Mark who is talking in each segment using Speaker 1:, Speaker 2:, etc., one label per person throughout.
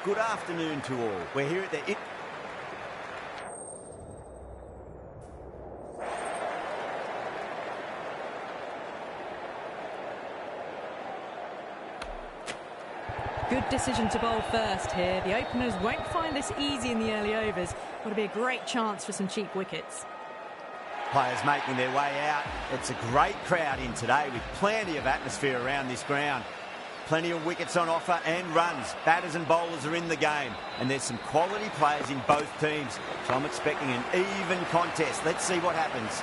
Speaker 1: good afternoon to all. We're here at the...
Speaker 2: Good decision to bowl first here. The openers won't find this easy in the early overs. Got to be a great chance for some cheap wickets.
Speaker 1: Players making their way out. It's a great crowd in today with plenty of atmosphere around this ground. Plenty of wickets on offer and runs. Batters and bowlers are in the game. And there's some quality players in both teams. So I'm expecting an even contest. Let's see what happens.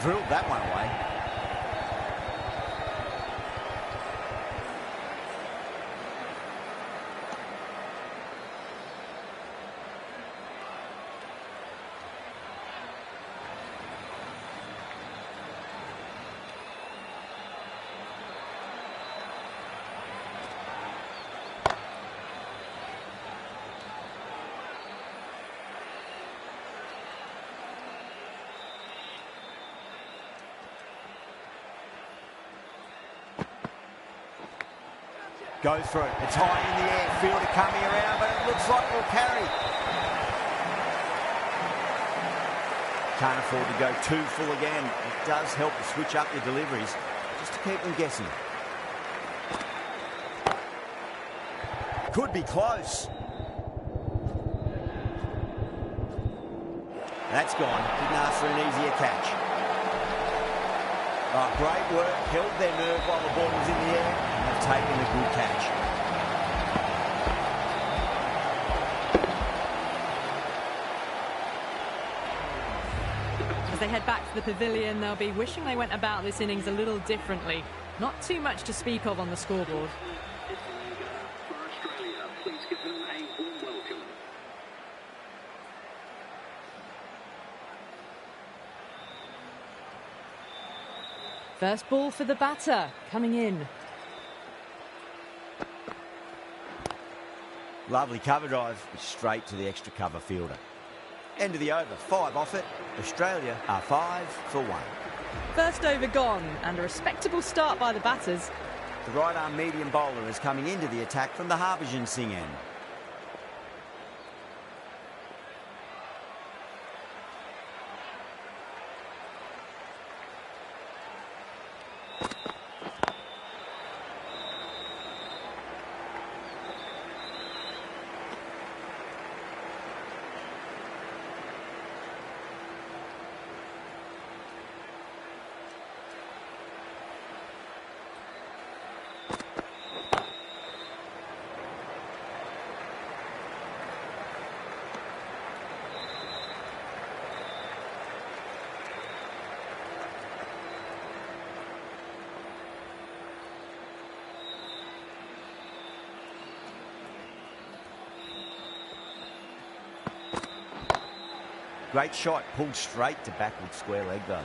Speaker 1: Drilled that one away. Goes for it. It's high in the air. Fielder coming around, but it looks like we'll carry. Can't afford to go too full again. It does help to switch up your deliveries, just to keep them guessing. Could be close. That's gone. Didn't ask for an easier catch. Oh, great work. Held their nerve while the ball was in the air and have taken a good catch.
Speaker 2: As they head back to the pavilion, they'll be wishing they went about this innings a little differently. Not too much to speak of on the scoreboard. First ball for the batter, coming in.
Speaker 1: Lovely cover drive, straight to the extra cover fielder. End of the over, 5 off it. Australia are 5 for 1.
Speaker 2: First over gone, and a respectable start by the batters.
Speaker 1: The right-arm medium bowler is coming into the attack from the Harbhajan Singh end. Great shot, pulled straight to backward square leg though.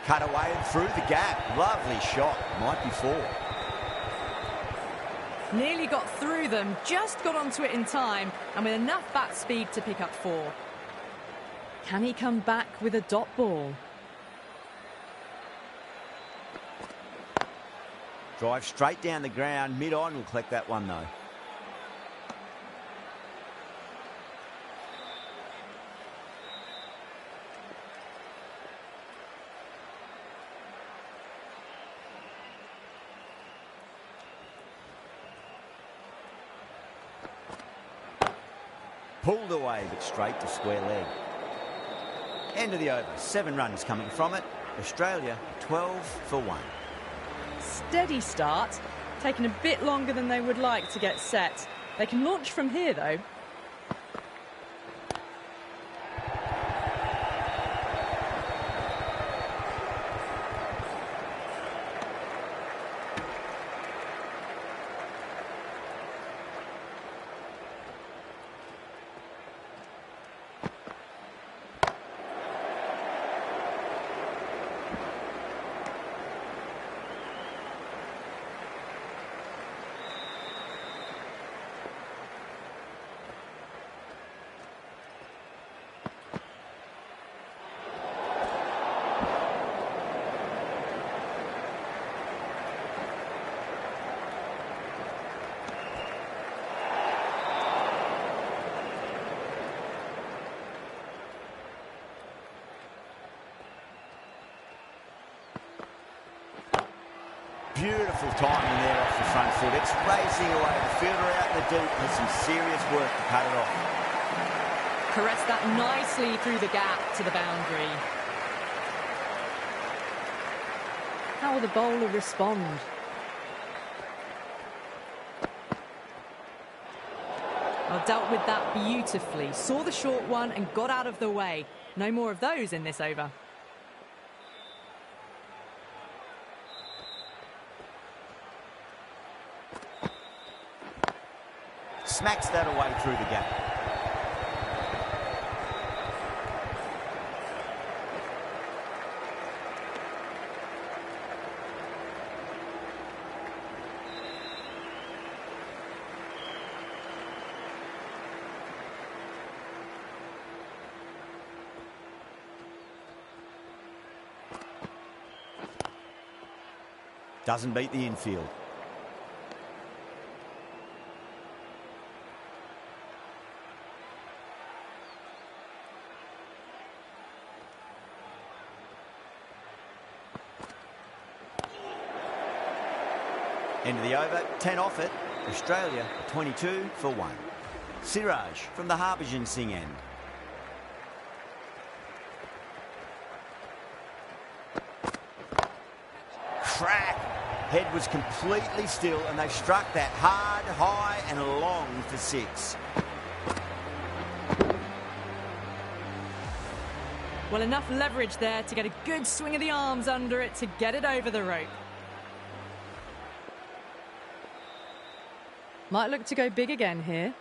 Speaker 1: Cut away and through the gap. Lovely shot. Might be 4.
Speaker 2: Nearly got through them, just got onto it in time, and with enough bat speed to pick up 4. Can he come back with a dot ball?
Speaker 1: Drive straight down the ground. Mid-on will collect that one though. Pulled away, but straight to square leg. End of the over. 7 runs coming from it. Australia 12 for 1.
Speaker 2: Steady start, taking a bit longer than they would like to get set. They can launch from here though.
Speaker 1: Beautiful timing there off the front foot. It's racing away. The fielder out in the deep has some serious work to cut it off.
Speaker 2: Caress that nicely through the gap to the boundary. How will the bowler respond? Well, dealt with that beautifully. Saw the short one and got out of the way. No more of those in this over.
Speaker 1: Smacks that away through the gap. Doesn't beat the infield. End of the over, 10 off it. Australia 22 for 1. Siraj from the Harbhajan Singh end. Crack! Head was completely still and they struck that hard, high and long for 6.
Speaker 2: Well, enough leverage there to get a good swing of the arms under it to get it over the rope. Might look to go big again here.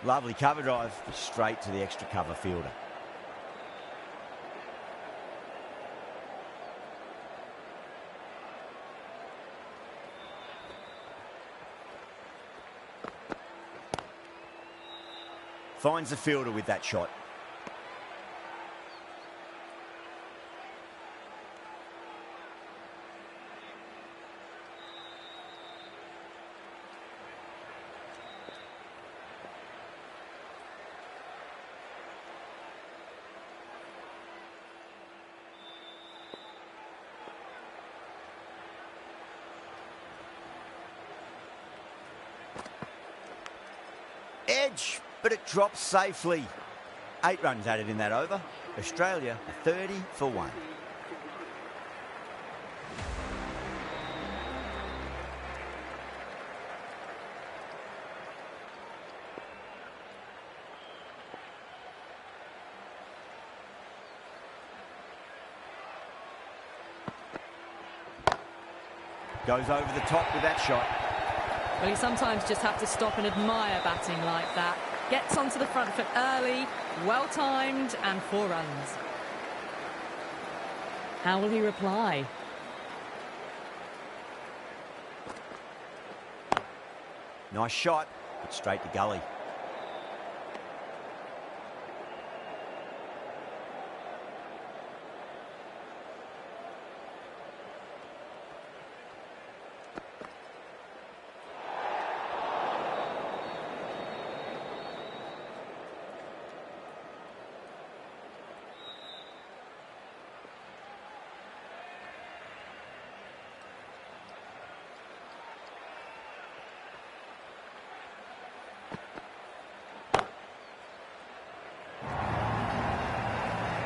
Speaker 1: Lovely cover drive, straight to the extra cover fielder. Finds the fielder with that shot. edge, but it drops safely. 8 runs added in that over. Australia are 30 for 1. Goes over the top with that shot.
Speaker 2: Well, you sometimes just have to stop and admire batting like that. Gets onto the front foot early, well-timed, and 4 runs. How will he reply?
Speaker 1: Nice shot, but straight to gully.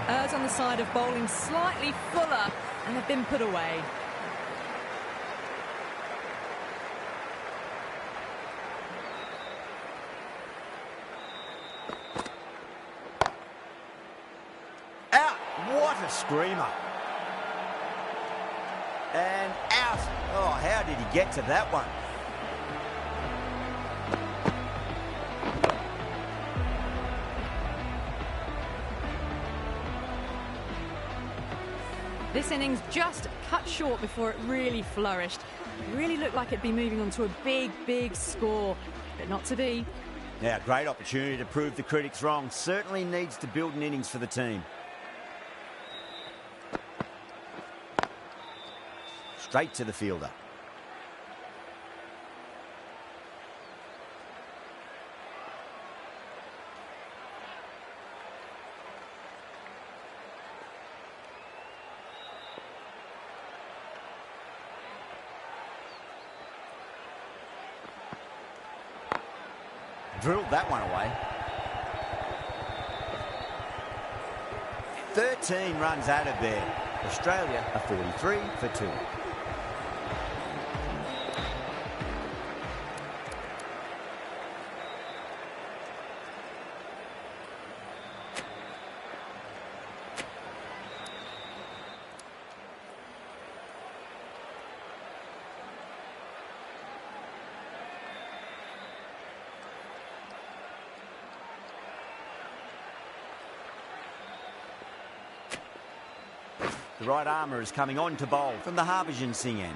Speaker 2: Errs on the side of bowling slightly fuller, and have been put away.
Speaker 1: Out! What a screamer! And out! Oh, how did he get to that one?
Speaker 2: This innings just cut short before it really flourished. It really looked like it'd be moving on to a big, big score, but not to be.
Speaker 1: Now, great opportunity to prove the critics wrong. Certainly needs to build an innings for the team. Straight to the fielder. Drilled that one away. 13 runs added there. Australia are 43 for 2. The right armour is coming on to bowl from the Harbhajan Singh end.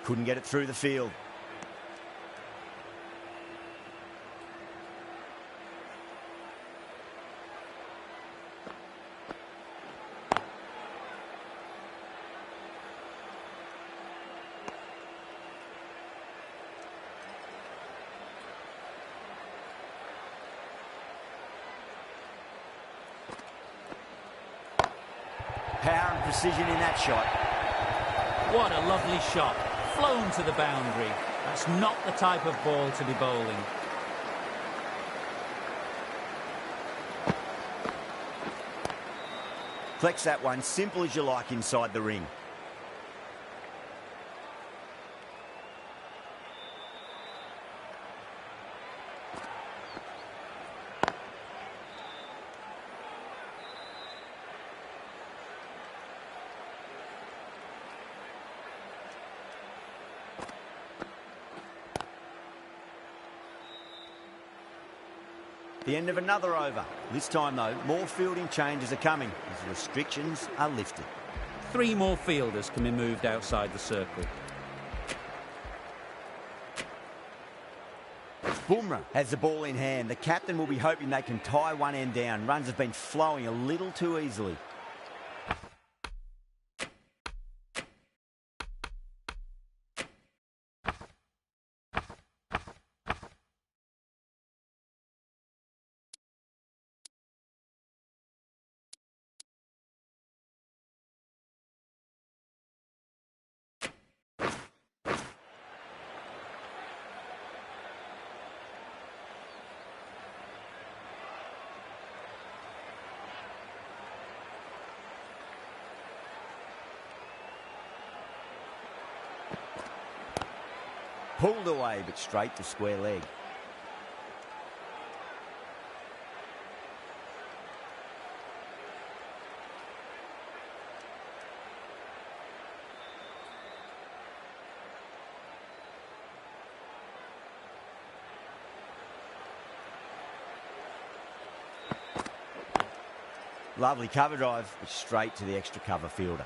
Speaker 1: Couldn't get it through the field. Power and precision in that shot.
Speaker 3: What a lovely shot. Flown to the boundary. That's not the type of ball to be bowling.
Speaker 1: Collects that one, simple as you like inside the ring. The end of another over. This time, though, more fielding changes are coming as restrictions are lifted.
Speaker 3: 3 more fielders can be moved outside the circle.
Speaker 1: Bumrah has the ball in hand. The captain will be hoping they can tie one end down. Runs have been flowing a little too easily. Pulled away, but straight to square leg. Lovely cover drive, but straight to the extra cover fielder.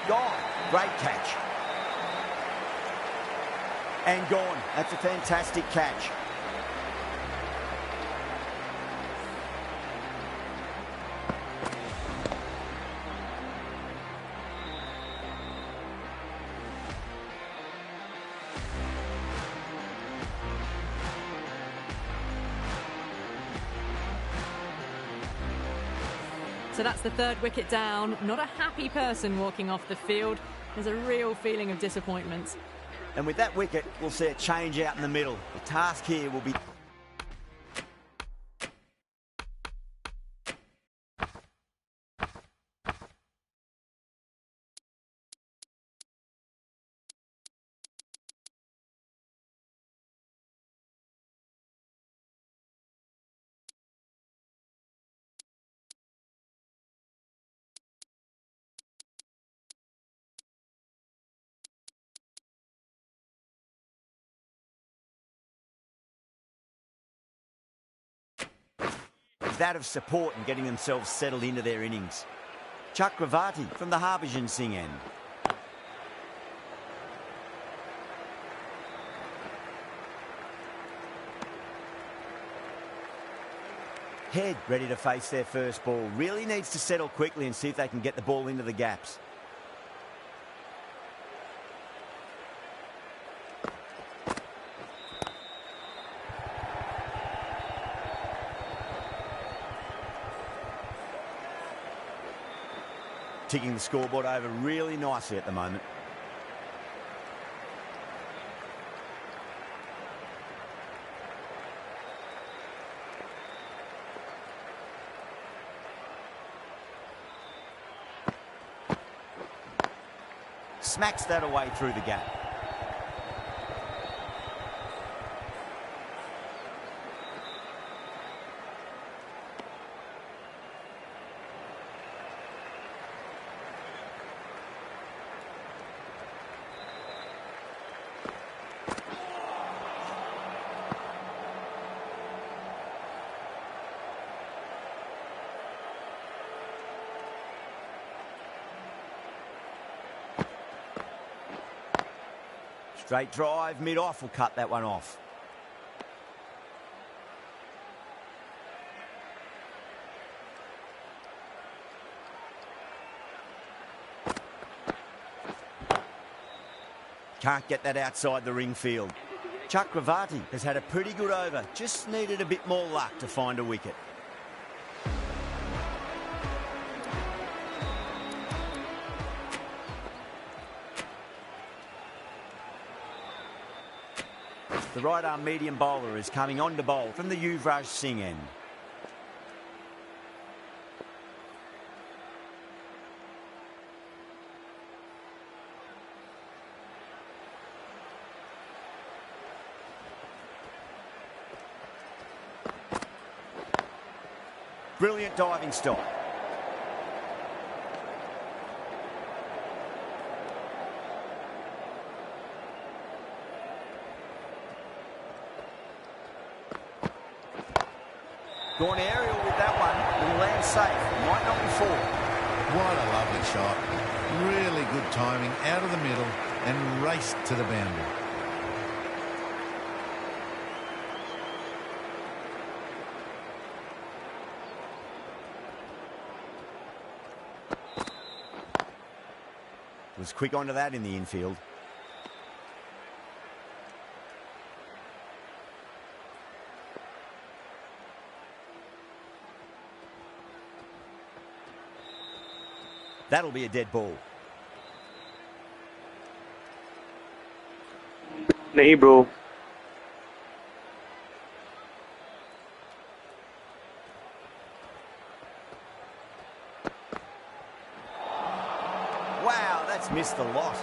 Speaker 1: Gone. Great catch. And gone. That's a fantastic catch.
Speaker 2: So that's the third wicket down. Not a happy person walking off the field. There's a real feeling of disappointment.
Speaker 1: And with that wicket, we'll see a change out in the middle. The task here will be... that of support and getting themselves settled into their innings. Chakravarti from the Harbhajan Singh end. Head ready to face their first ball. Really needs to settle quickly and see if they can get the ball into the gaps. Ticking the scoreboard over really nicely at the moment. Smacks that away through the gap. Straight drive, mid-off will cut that one off. Can't get that outside the ring field. Chakravarti has had a pretty good over, just needed a bit more luck to find a wicket. The right-arm medium bowler is coming on to bowl from the Yuvraj Singh end. Brilliant diving stop. Gone aerial with that one. Will land safe. Might not be four.
Speaker 4: What a lovely shot. Really good timing out of the middle and raced to the boundary.
Speaker 1: Was quick onto that in the infield. That'll be a dead ball.
Speaker 5: नहीं bro.
Speaker 1: Wow, that's missed the lot.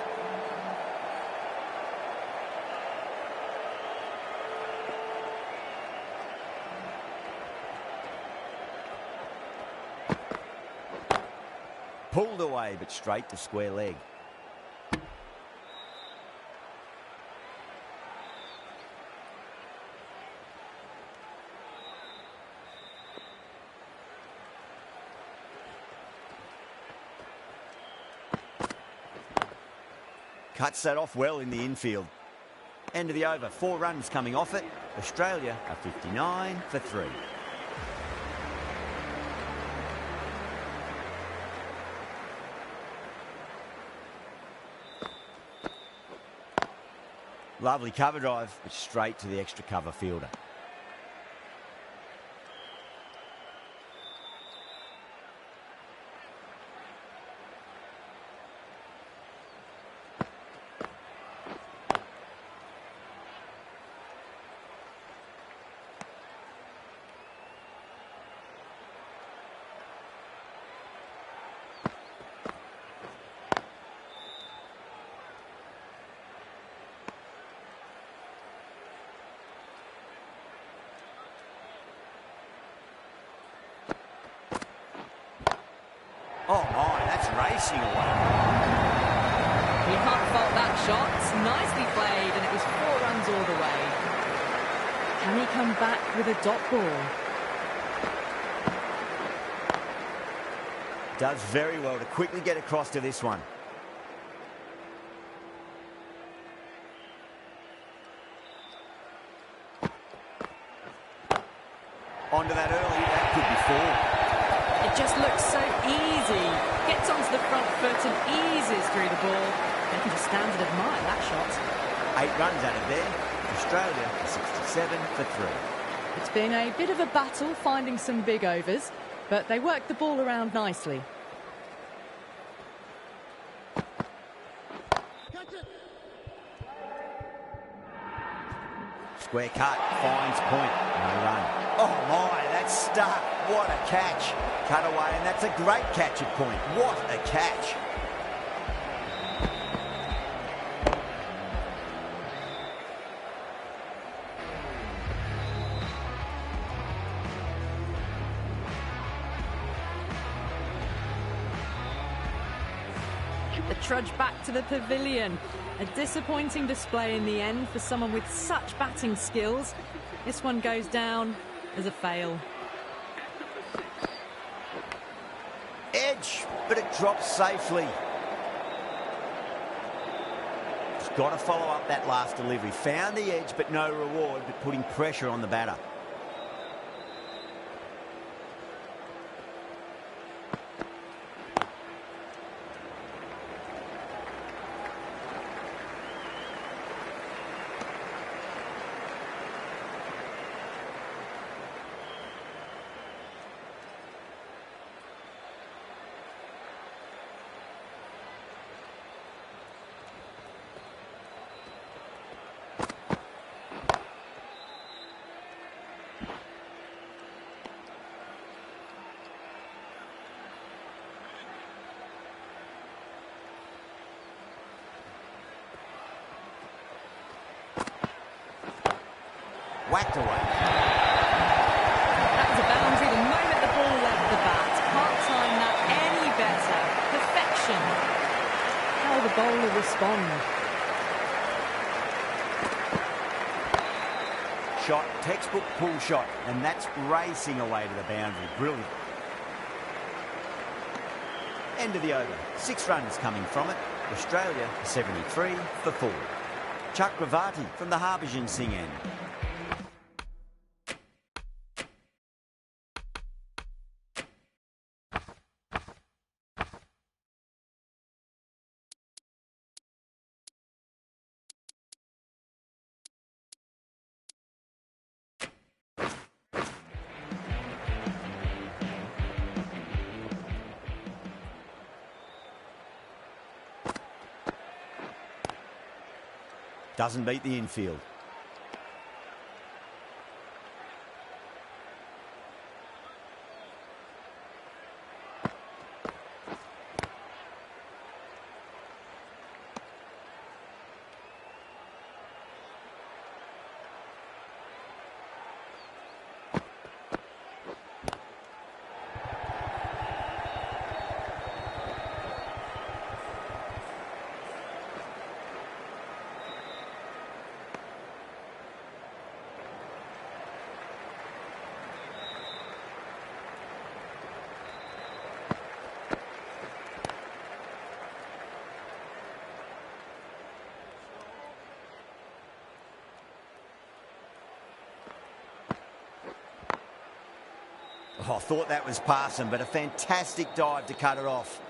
Speaker 1: Pulled away, but straight to square leg. Cuts that off well in the infield. End of the over, 4 runs coming off it. Australia are 59 for 3. Lovely cover drive, but straight to the extra cover fielder. Oh my, that's racing away.
Speaker 2: You can't fault that shot. It's nicely played, and it was 4 runs all the way. Can he come back with a dot ball?
Speaker 1: Does very well to quickly get across to this one. Onto that early, that could be 4.
Speaker 2: It just looks so easy. Gets onto the front foot and eases through the ball. You can just stand and admire that shot.
Speaker 1: 8 runs out of there. Australia are 67 for 3.
Speaker 2: It's been a bit of a battle finding some big overs, but they worked the ball around nicely.
Speaker 1: Square cut, finds point, no run. Oh my, that's stuck. What a catch. Cut away, and that's a great catch at point. What a catch.
Speaker 2: The trudge back to the pavilion. A disappointing display in the end for someone with such batting skills. This one goes down as a fail.
Speaker 1: Edge, but it drops safely. Just got to follow up that last delivery. Found the edge, but no reward, but putting pressure on the batter. whacked away.
Speaker 2: That was a boundary the moment the ball left the bat. Can't time that any better. Perfection. How will the bowler respond?
Speaker 1: Shot, textbook pull shot, and that's racing away to the boundary. Brilliant. End of the over. 6 runs coming from it. Australia 73 for 4. Chakravarti from the Harbhajan Singh end. Doesn't beat the infield. Oh, I thought that was passing, but a fantastic dive to cut it off.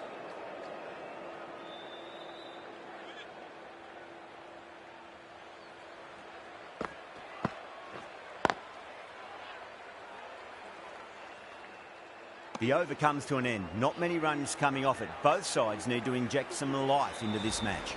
Speaker 1: The over comes to an end. Not many runs coming off it. Both sides need to inject some life into this match.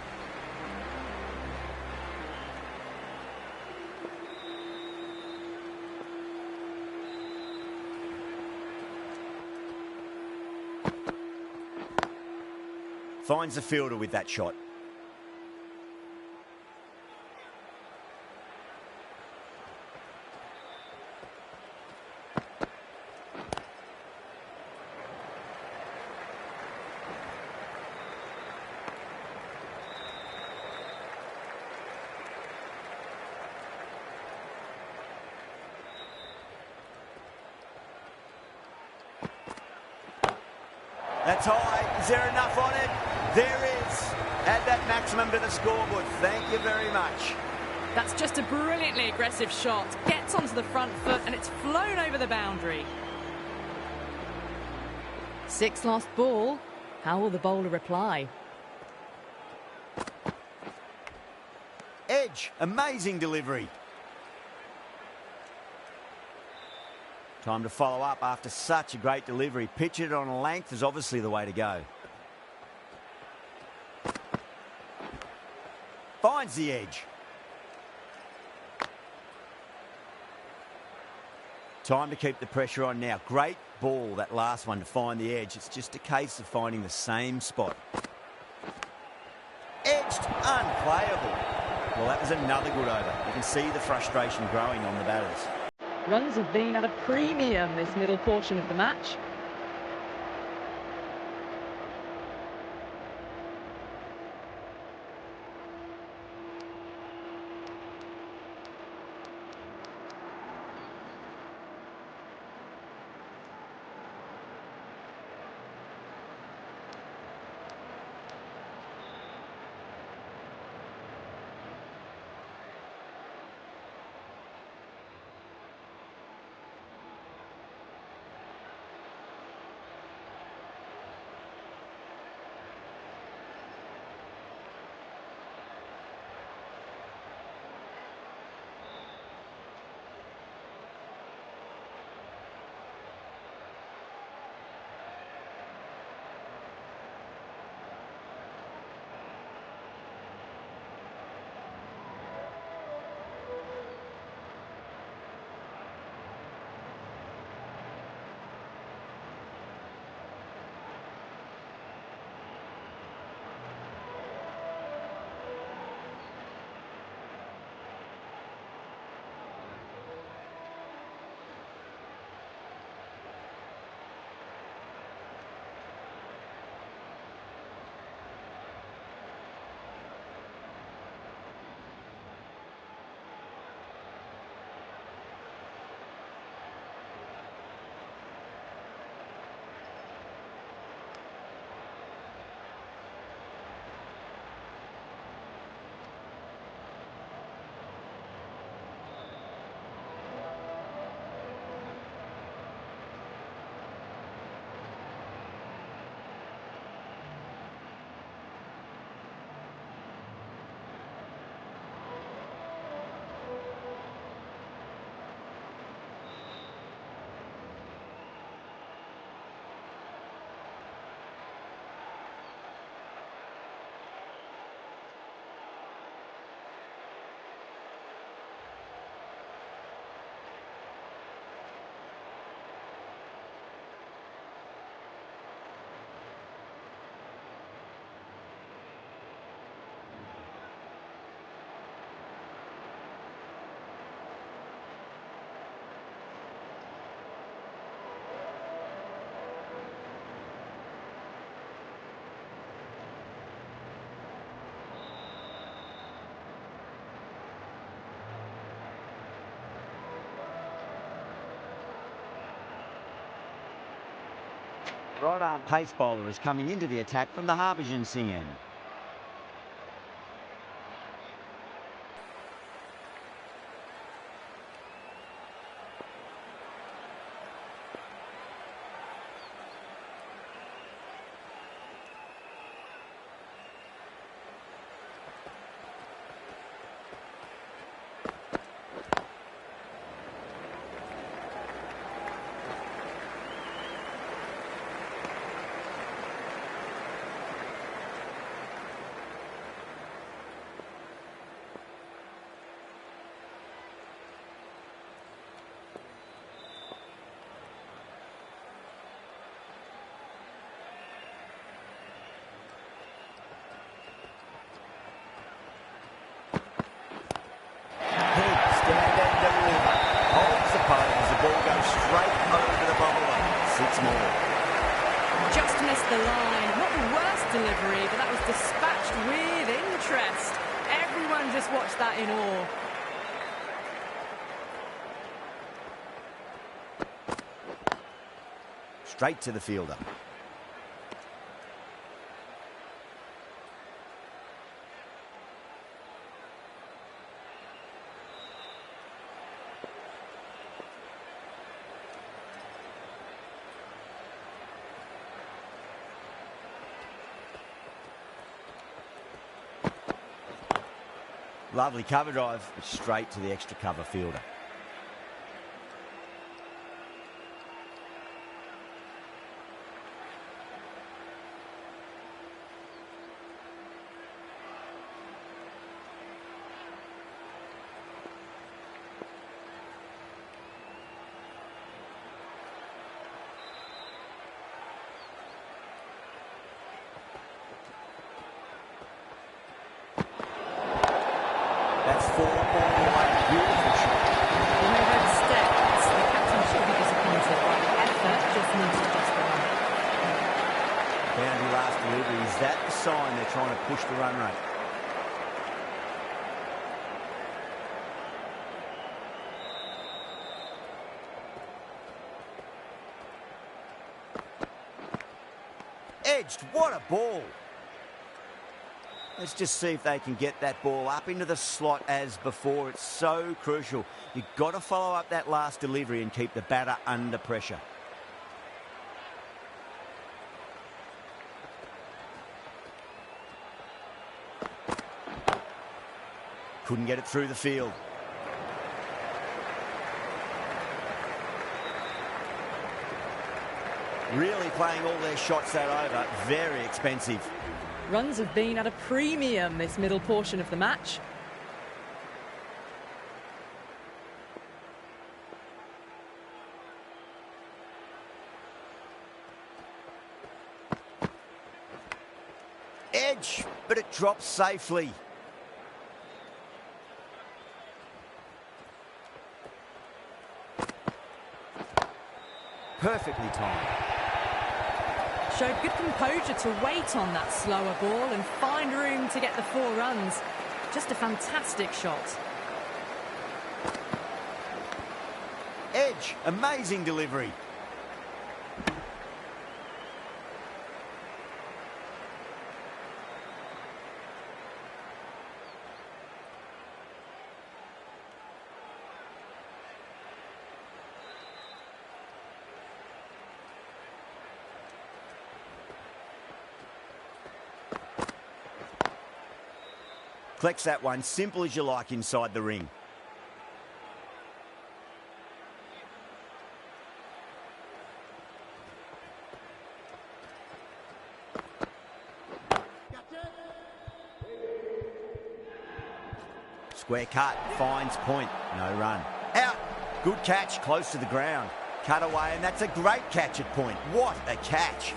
Speaker 1: Finds the fielder with that shot. That's high. Is there enough on it? There is. Add that maximum to the scoreboard. Thank you very much.
Speaker 2: That's just a brilliantly aggressive shot. Gets onto the front foot and it's flown over the boundary. 6 lost ball. How will the bowler reply?
Speaker 1: Edge. Amazing delivery. Time to follow up after such a great delivery. Pitch it on a length is obviously the way to go. Finds the edge. Time to keep the pressure on now. Great ball, that last one, to find the edge. It's just a case of finding the same spot. Edged, unplayable. Well, that was another good over. You can see the frustration growing on the batters.
Speaker 2: Runs have been at a premium this middle portion of the match.
Speaker 1: Right-arm pace bowler is coming into the attack from the Harbhajan Singh end.
Speaker 2: Just missed the line. Not the worst delivery, but that was dispatched with interest. Everyone just watched that in awe.
Speaker 1: Straight to the fielder. Lovely cover drive, but straight to the extra cover fielder. That's 4 all the way. Beautiful shot.
Speaker 2: No red steps. The captain should be disappointed by the effort. Just needs to just the run.
Speaker 1: Boundary last delivery. Is that the sign they're trying to push the run rate? Edged. What a ball. Let's just see if they can get that ball up into the slot as before. It's so crucial. You've got to follow up that last delivery and keep the batter under pressure. Couldn't get it through the field. Really playing all their shots that over. Very expensive.
Speaker 2: Runs have been at a premium this middle portion of the match.
Speaker 1: Edge, but it drops safely. Perfectly timed.
Speaker 2: Showed good composure to wait on that slower ball and find room to get the 4 runs. Just a fantastic shot.
Speaker 1: Edge, amazing delivery. Collects that one, simple as you like inside the ring. Square cut, finds point, no run. Out, good catch, close to the ground. Cut away, and that's a great catch at point. What a catch.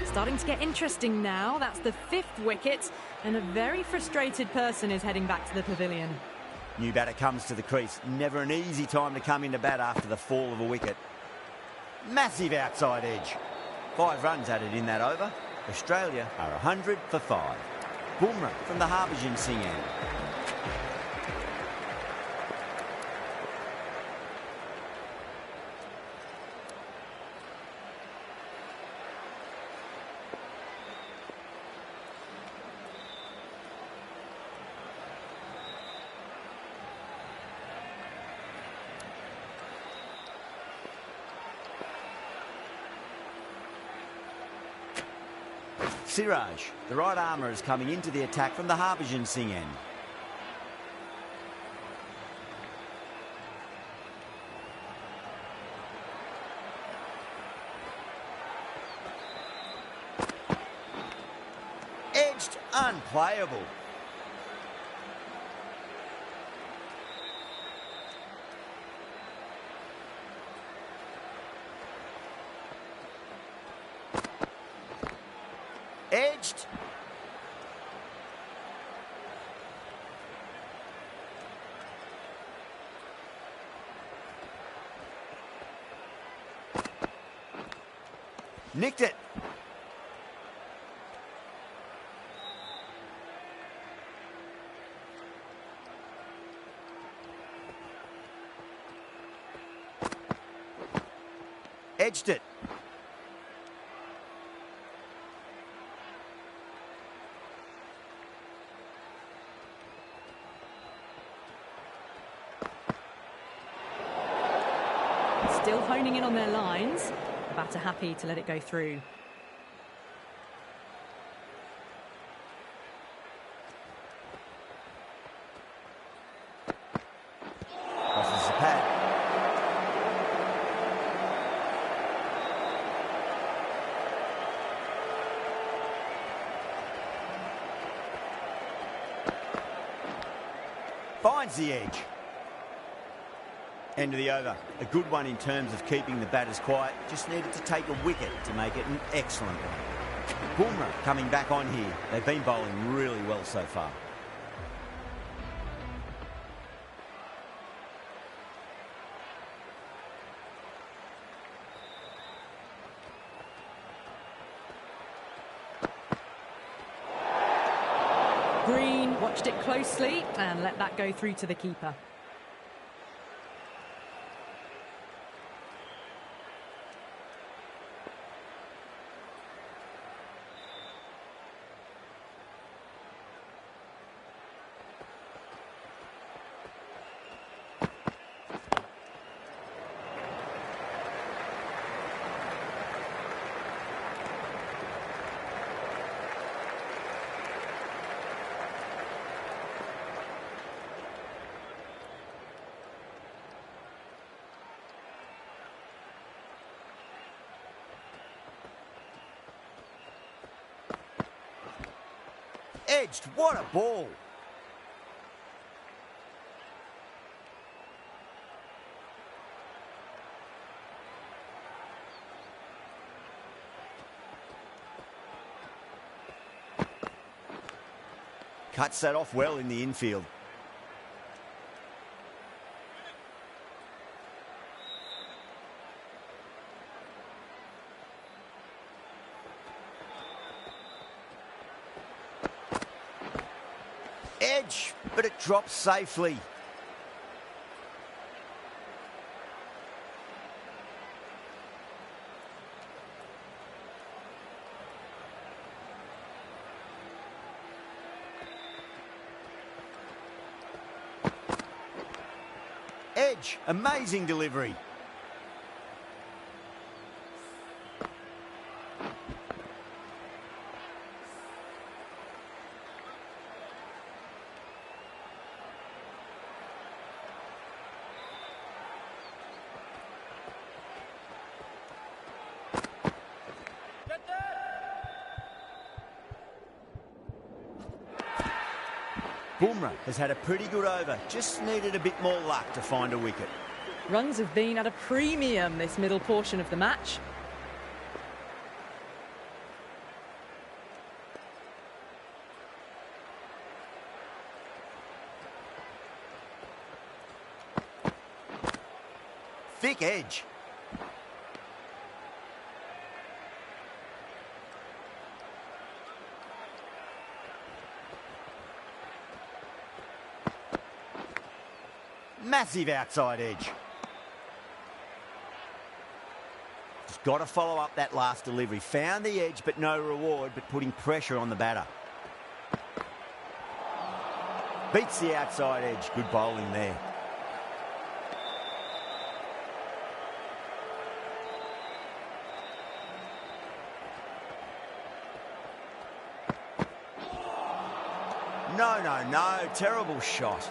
Speaker 2: Starting to get interesting now. That's the 5th wicket, and a very frustrated person is heading back to the pavilion.
Speaker 1: New batter comes to the crease. Never an easy time to come into bat after the fall of a wicket. Massive outside edge. 5 runs added in that over. Australia are 100 for 5. Bumrah from the Harbhajan Singh end. Siraj, the right armour, is coming into the attack from the Harbhajan Singh end. Edged, unplayable. Edged. Nicked it. Edged it.
Speaker 2: Still honing in on their lines. The batter happy to let it go through.
Speaker 1: Crosses the pad. Finds the edge. End of the over. A good one in terms of keeping the batters quiet. Just needed to take a wicket to make it an excellent one. Bumrah coming back on here. They've been bowling really well so far.
Speaker 2: Green watched it closely and let that go through to the keeper.
Speaker 1: Edged, what a ball. Cuts that off well in the infield. Edge, but it drops safely. Edge, amazing delivery. Bumrah has had a pretty good over, just needed a bit more luck to find a wicket.
Speaker 2: Runs have been at a premium this middle portion of the match.
Speaker 1: Thick edge. Massive outside edge. Just got to follow up that last delivery. Found the edge, but no reward, but putting pressure on the batter. Beats the outside edge. Good bowling there. No. Terrible shot.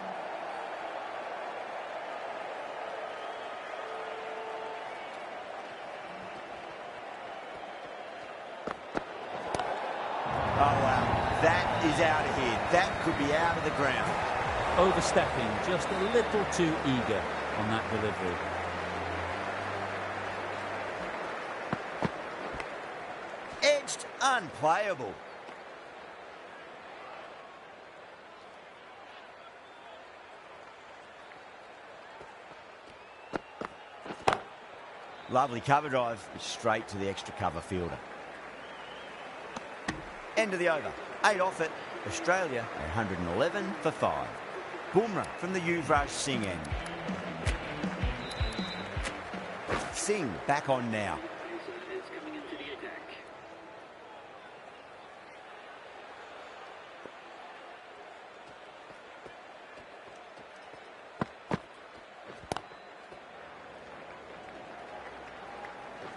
Speaker 1: Oh, wow. That is out of here. That could be out of the ground.
Speaker 3: Overstepping, just a little too eager on that delivery.
Speaker 1: Edged, unplayable. Lovely cover drive, straight to the extra cover fielder. End of the over. 8 off it. Australia 111 for 5. Bumrah from the Yuvraj Singh end. Singh back on now.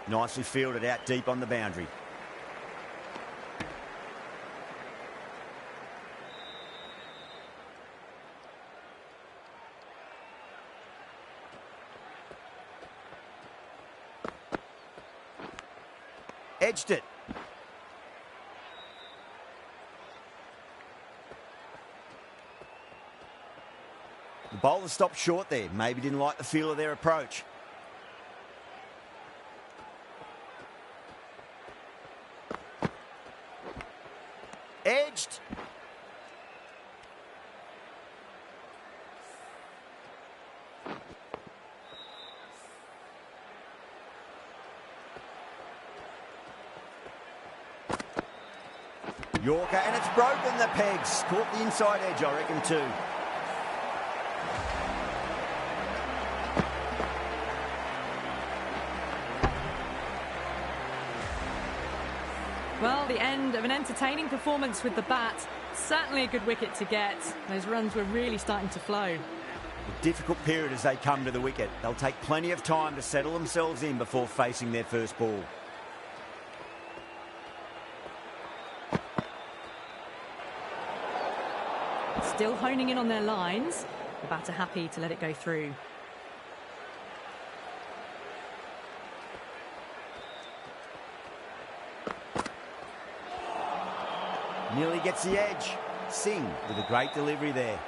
Speaker 1: Nicely fielded out deep on the boundary. Edged it. The bowler stopped short there. Maybe didn't like the feel of their approach. Edged. Yorker, and it's broken the pegs. Caught the inside edge, I reckon, too.
Speaker 2: Well, the end of an entertaining performance with the bat. Certainly a good wicket to get. Those runs were really starting to flow.
Speaker 1: A difficult period as they come to the wicket. They'll take plenty of time to settle themselves in before facing their first ball.
Speaker 2: Still honing in on their lines. The batter happy to let it go through.
Speaker 1: Nearly gets the edge. Singh with a great delivery there.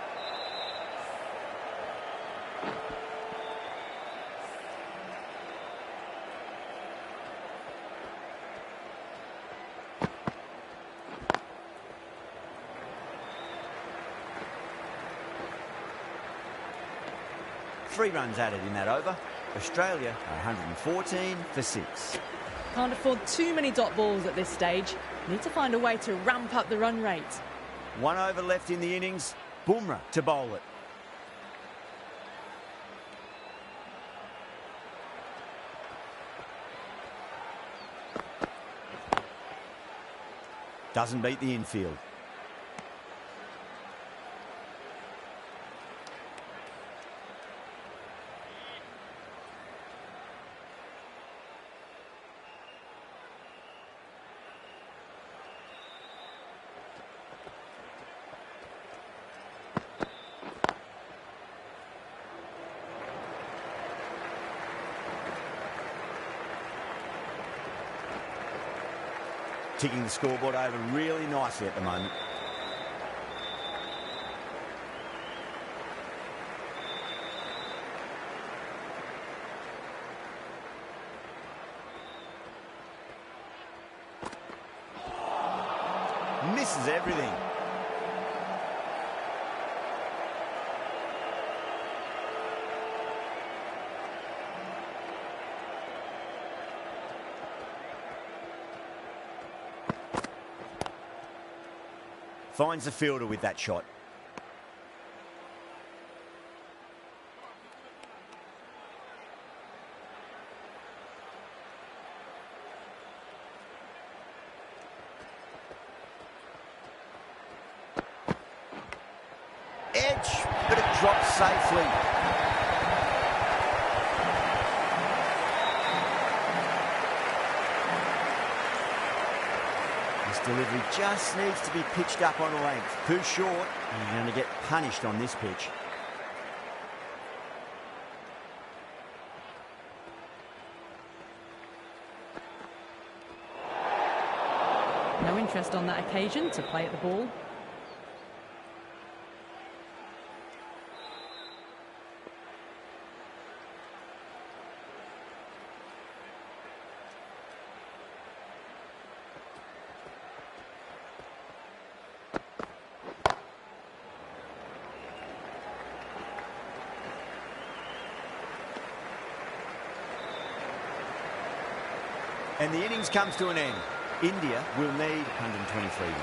Speaker 1: Three runs added in that over. Australia 114 for 6.
Speaker 2: Can't afford too many dot balls at this stage. Need to find a way to ramp up the run rate.
Speaker 1: 1 over left in the innings. Bumrah to bowl it. Doesn't beat the infield. Ticking the scoreboard over really nicely at the moment. Misses everything. Finds the fielder with that shot. dropped safely. This delivery just needs to be pitched up on length. Too short, and you're going to get punished on this pitch.
Speaker 2: No interest on that occasion to play at the ball.
Speaker 1: And the innings comes to an end. India will need 123 runs.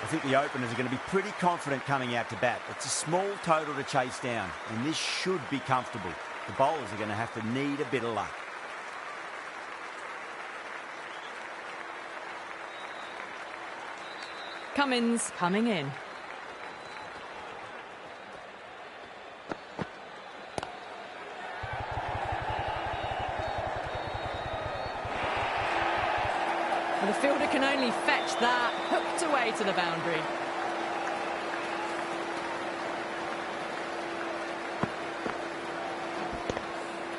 Speaker 1: I think the openers are going to be pretty confident coming out to bat. It's a small total to chase down, and this should be comfortable. The bowlers are going to have to need a bit of luck.
Speaker 2: Cummins coming in. Well, the fielder can only fetch that, hooked away to the boundary.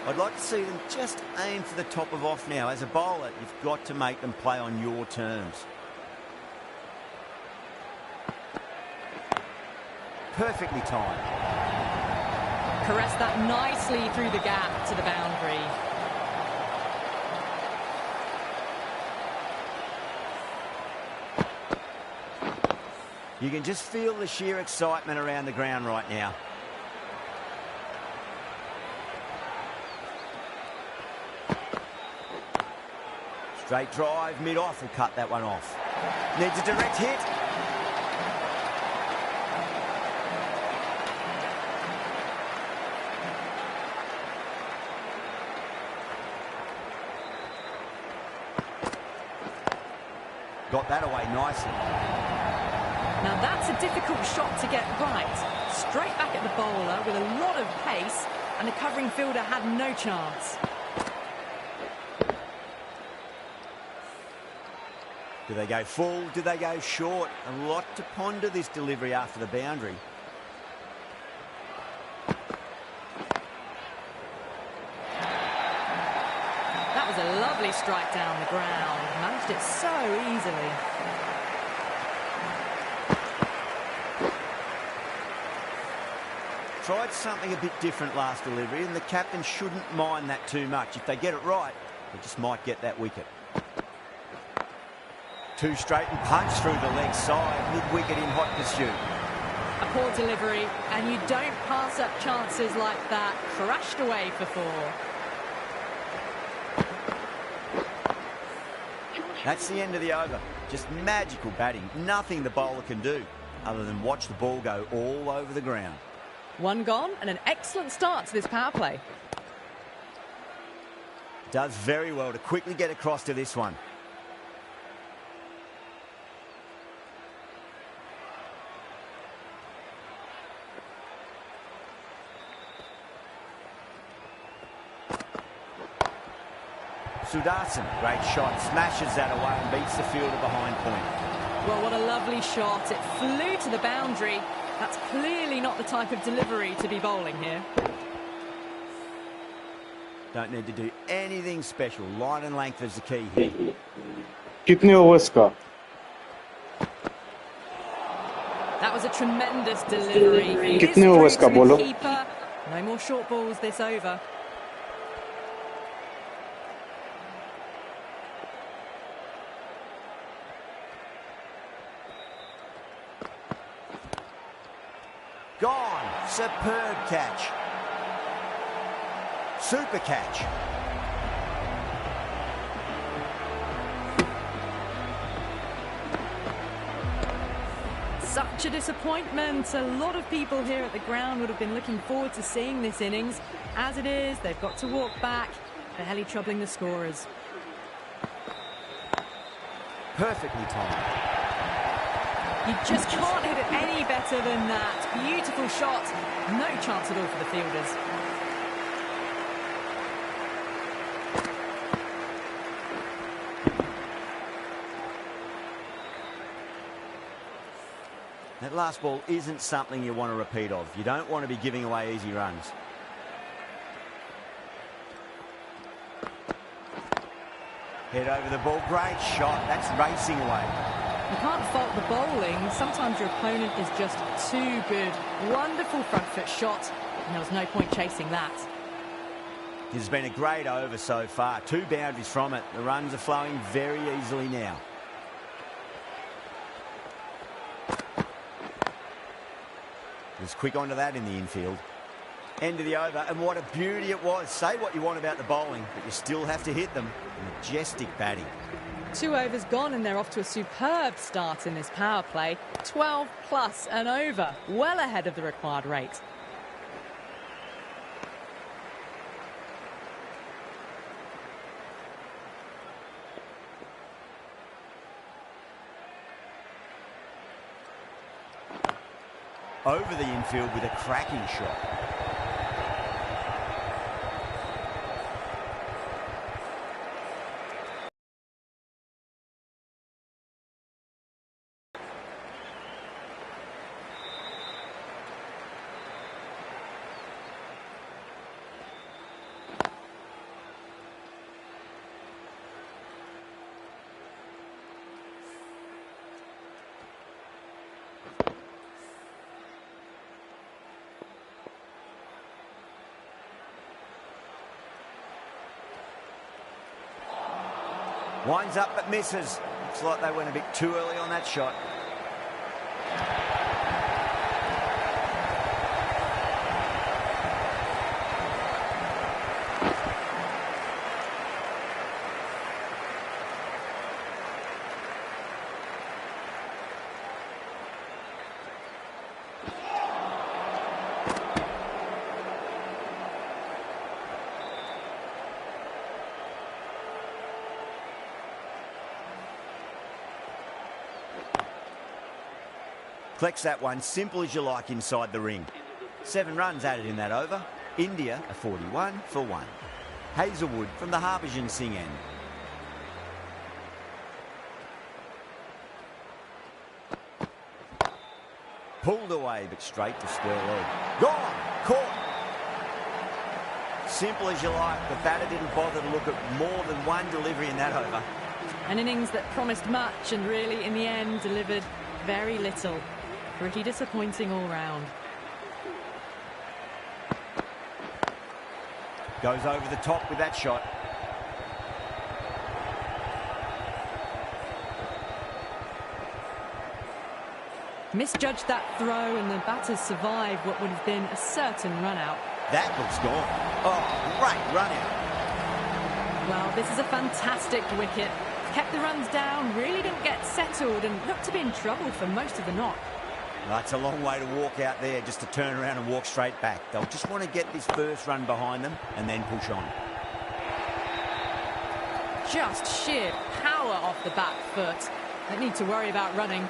Speaker 1: I'd like to see them just aim for the top of off now. As a bowler, you've got to make them play on your terms. Perfectly timed.
Speaker 2: Caressed that nicely through the gap to the boundary.
Speaker 1: You can just feel the sheer excitement around the ground right now. Straight drive, mid-off will cut that one off. Needs a direct hit. Got that away nicely.
Speaker 2: Now that's a difficult shot to get right. Straight back at the bowler with a lot of pace, and the covering fielder had no chance.
Speaker 1: Do they go full? Do they go short? A lot to ponder this delivery after the boundary.
Speaker 2: That was a lovely strike down the ground. Managed it so easily.
Speaker 1: Tried something a bit different last delivery, and the captain shouldn't mind that too much. If they get it right, they just might get that wicket. Two straight and punch through the leg side, mid-wicket in hot pursuit.
Speaker 2: A poor delivery, and you don't pass up chances like that. Crashed away for four.
Speaker 1: That's the end of the over. Just magical batting. Nothing the bowler can do other than watch the ball go all over the ground.
Speaker 2: One gone, and an excellent start to this power play.
Speaker 1: Does very well to quickly get across to this one. Sudarshan, great shot, smashes that away and beats the fielder behind point.
Speaker 2: Well, what a lovely shot. It flew to the boundary. That's clearly not the type of delivery to be bowling here.
Speaker 1: Don't need to do anything special. Line and length is the key here.
Speaker 5: कितने overs का?
Speaker 2: That was a tremendous delivery.
Speaker 5: कितने overs का बोलो?
Speaker 2: Keeper. No more short balls this over.
Speaker 1: Gone. Superb catch. Super catch.
Speaker 2: Such a disappointment. A lot of people here at the ground would have been looking forward to seeing this innings. As it is, they've got to walk back, barely troubling the scorers.
Speaker 1: Perfectly timed.
Speaker 2: You just can't hit it any better than that. Beautiful shot. No chance at all for the fielders.
Speaker 1: That last ball isn't something you want to repeat of. You don't want to be giving away easy runs. Head over the ball. Great shot. That's racing away.
Speaker 2: You can't fault the bowling. Sometimes your opponent is just too good. Wonderful front foot shot, and there was no point chasing that.
Speaker 1: This has been a great over so far. 2 boundaries from it. The runs are flowing very easily now. Was quick onto that in the infield. End of the over, and what a beauty it was. Say what you want about the bowling, but you still have to hit them. Majestic batting.
Speaker 2: 2 overs gone, and they're off to a superb start in this power play. 12 plus and over, well ahead of the required rate.
Speaker 1: Over the infield with a cracking shot. Winds up but misses. Looks like they went a bit too early on that shot. Collects that one, simple as you like inside the ring. 7 runs added in that over. India a 41 for 1. Hazelwood from the Harbhajan Singh end. Pulled away, but straight to square leg. Gone! Caught! Simple as you like. The batter didn't bother to look at more than one delivery in that over.
Speaker 2: An innings that promised much and really, in the end, delivered very little. Pretty disappointing all round.
Speaker 1: Goes over the top with that shot.
Speaker 2: Misjudged that throw, and the batters survived what would have been a certain run-out.
Speaker 1: That looks gone. Oh, great run-out.
Speaker 2: Well, this is a fantastic wicket. Kept the runs down, really didn't get settled, and looked to be in trouble for most of the knock.
Speaker 1: That's a long way to walk out there just to turn around and walk straight back. They'll just want to get this first run behind them and then push on.
Speaker 2: Just sheer power off the back foot. Don't need to worry about running.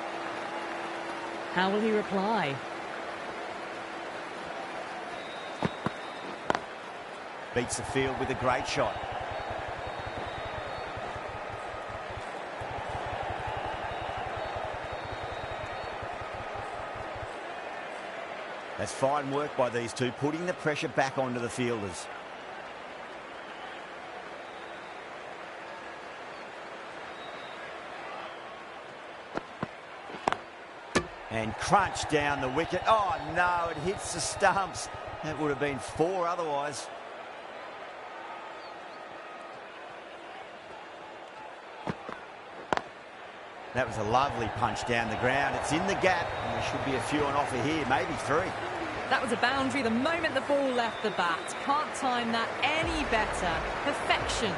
Speaker 2: How will he reply?
Speaker 1: Beats the field with a great shot. That's fine work by these two, putting the pressure back onto the fielders. And crunch down the wicket. Oh no, it hits the stumps. That would have been 4 otherwise. That was a lovely punch down the ground. It's in the gap, and there should be a few on offer here, maybe 3.
Speaker 2: That was a boundary the moment the ball left the bat. Can't time that any better. Perfection.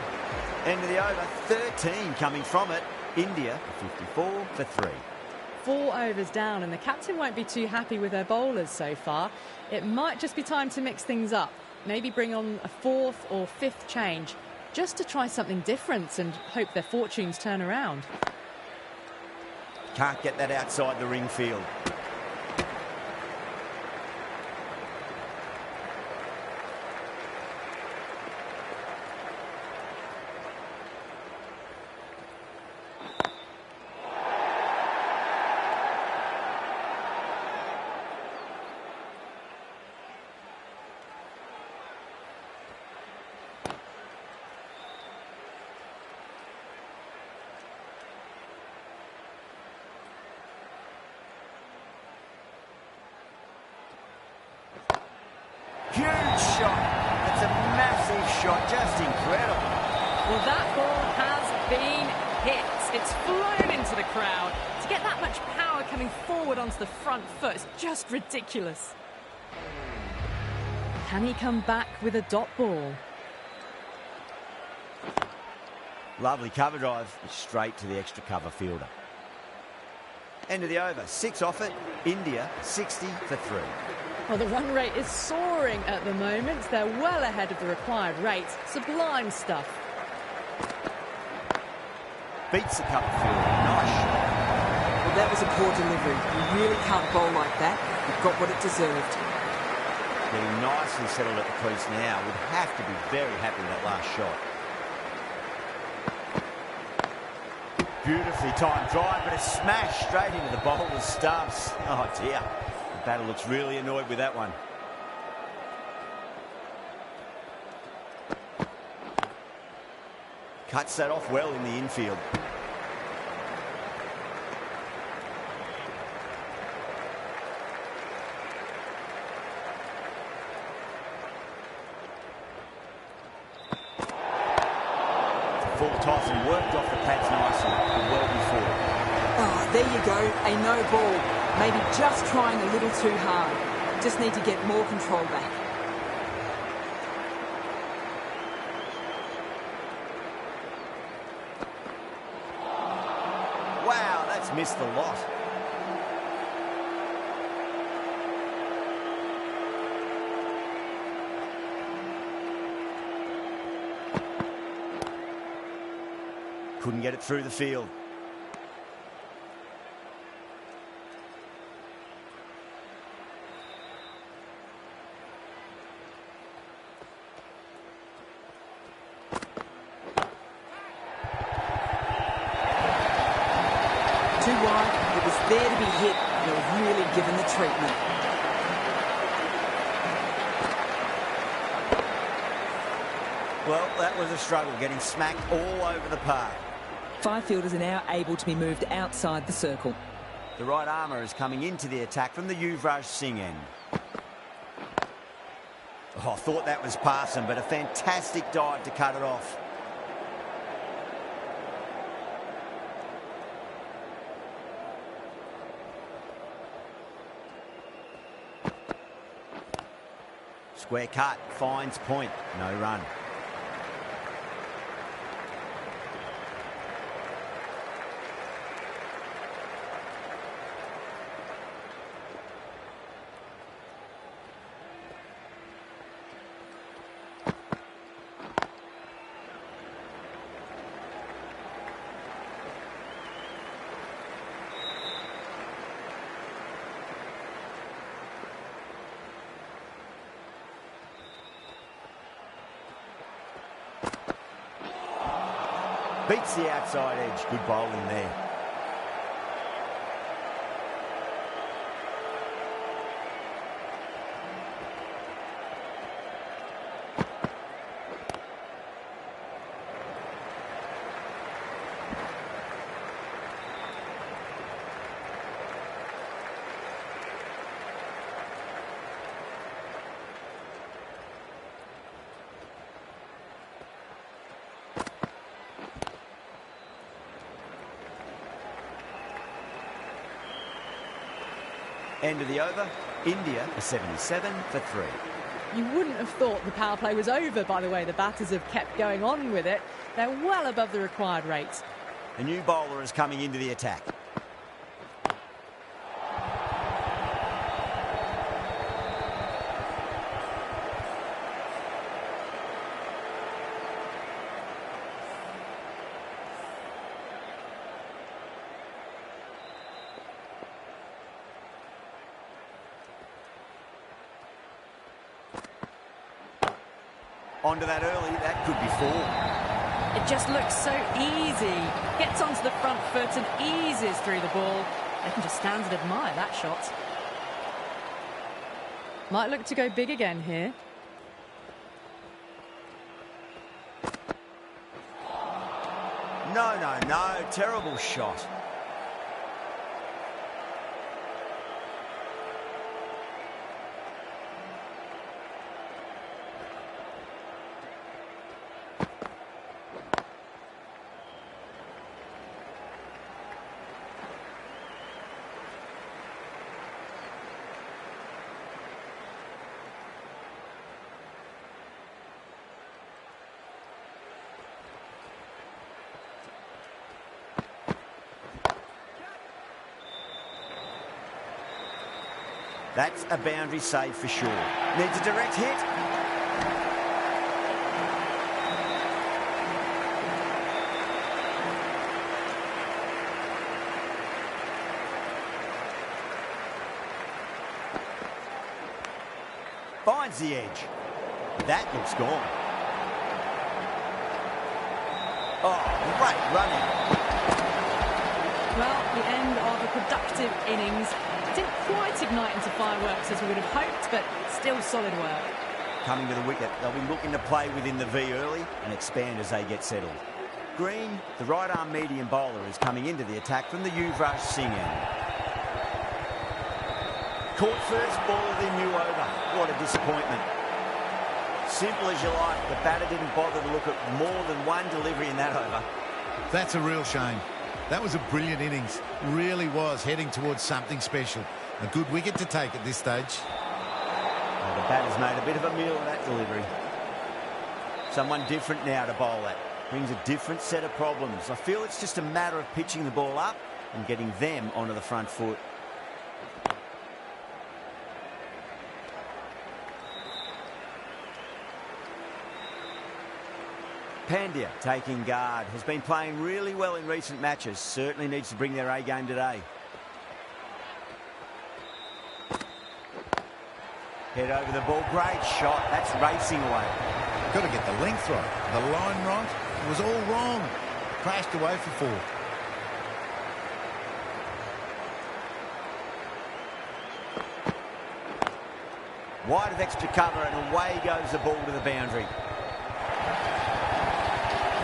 Speaker 1: End of the over, 13 coming from it. India 54 for 3.
Speaker 2: 4 overs down, and the captain won't be too happy with her bowlers so far. It might just be time to mix things up. Maybe bring on a 4th or 5th change, just to try something different and hope their fortunes turn around.
Speaker 1: Can't get that outside the ring field. Huge shot. It's a massive shot, just incredible.
Speaker 2: Well, that ball has been hit. It's flown into the crowd. To get that much power coming forward onto the front foot is just ridiculous. Can he come back with a dot ball?
Speaker 1: Lovely cover drive, straight to the extra cover fielder. End of the over, 6 off it. India 60 for 3.
Speaker 2: Well, the run rate is soaring at the moment. They're well ahead of the required rate. Sublime stuff.
Speaker 1: Beats the cover fielder. Nice shot.
Speaker 6: Well, that was a poor delivery. You really can't bowl like that. It got what it deserved.
Speaker 1: Getting nicely settled at the crease now. Would have to be very happy with that last shot. Beautifully timed drive, but a smash straight into the bowler's stumps. Oh dear. The batter looks really annoyed with that one. Cuts that off well in the infield. Full toss and worked off the pads nicely, well before.
Speaker 6: Oh, there you go, a no ball. Maybe just trying a little too hard. Just need to get more control back.
Speaker 1: Wow, that's missed the lot. Couldn't get it through the field.
Speaker 6: Too wide, it was there to be hit, and it was really given the treatment.
Speaker 1: Well, that was a struggle, getting smacked all over the park.
Speaker 6: 5 fielders are now able to be moved outside the circle.
Speaker 1: The right armour is coming into the attack from the Yuvraj Singh end. Oh, I thought that was passing, but a fantastic dive to cut it off. Square cut, finds point, no run. Beats the outside edge. Good bowling there. End of the over, India are 77 for 3.
Speaker 2: You wouldn't have thought the power play was over by the way the batters have kept going on with it. They're well above the required rate.
Speaker 1: The new bowler is coming into the attack. Onto that early, that could be 4.
Speaker 2: It just looks so easy. Gets onto the front foot and eases through the ball. They can just stand and admire that shot. Might look to go big again here.
Speaker 1: No, no, no. Terrible shot. That's a boundary save for sure. Needs a direct hit. Finds the edge. That looks gone. Oh, great running.
Speaker 2: Well, the end of a productive innings. Didn't quite ignite into fireworks as we would have hoped, but still solid work.
Speaker 1: Coming to the wicket, they'll be looking to play within the V early and expand as they get settled. Green, the right-arm medium bowler, is coming into the attack from the Yuvraj Singh end. Caught first ball of the new over. What a disappointment. Simple as you like, the batter didn't bother to look at more than one delivery in that over.
Speaker 4: That's a real shame. That was a brilliant innings. Really was heading towards something special. A good wicket to take at this stage.
Speaker 1: Well, the batter's made a bit of a meal of that delivery. Someone different now to bowl at. Brings a different set of problems. I feel it's just a matter of pitching the ball up and getting them onto the front foot. Pandya taking guard. Has been playing really well in recent matches. Certainly needs to bring their A game today. Head over the ball. Great shot. That's racing away.
Speaker 4: Got to get the length right. The line right. It was all wrong. Crashed away for 4.
Speaker 1: Wide of extra cover and away goes the ball to the boundary.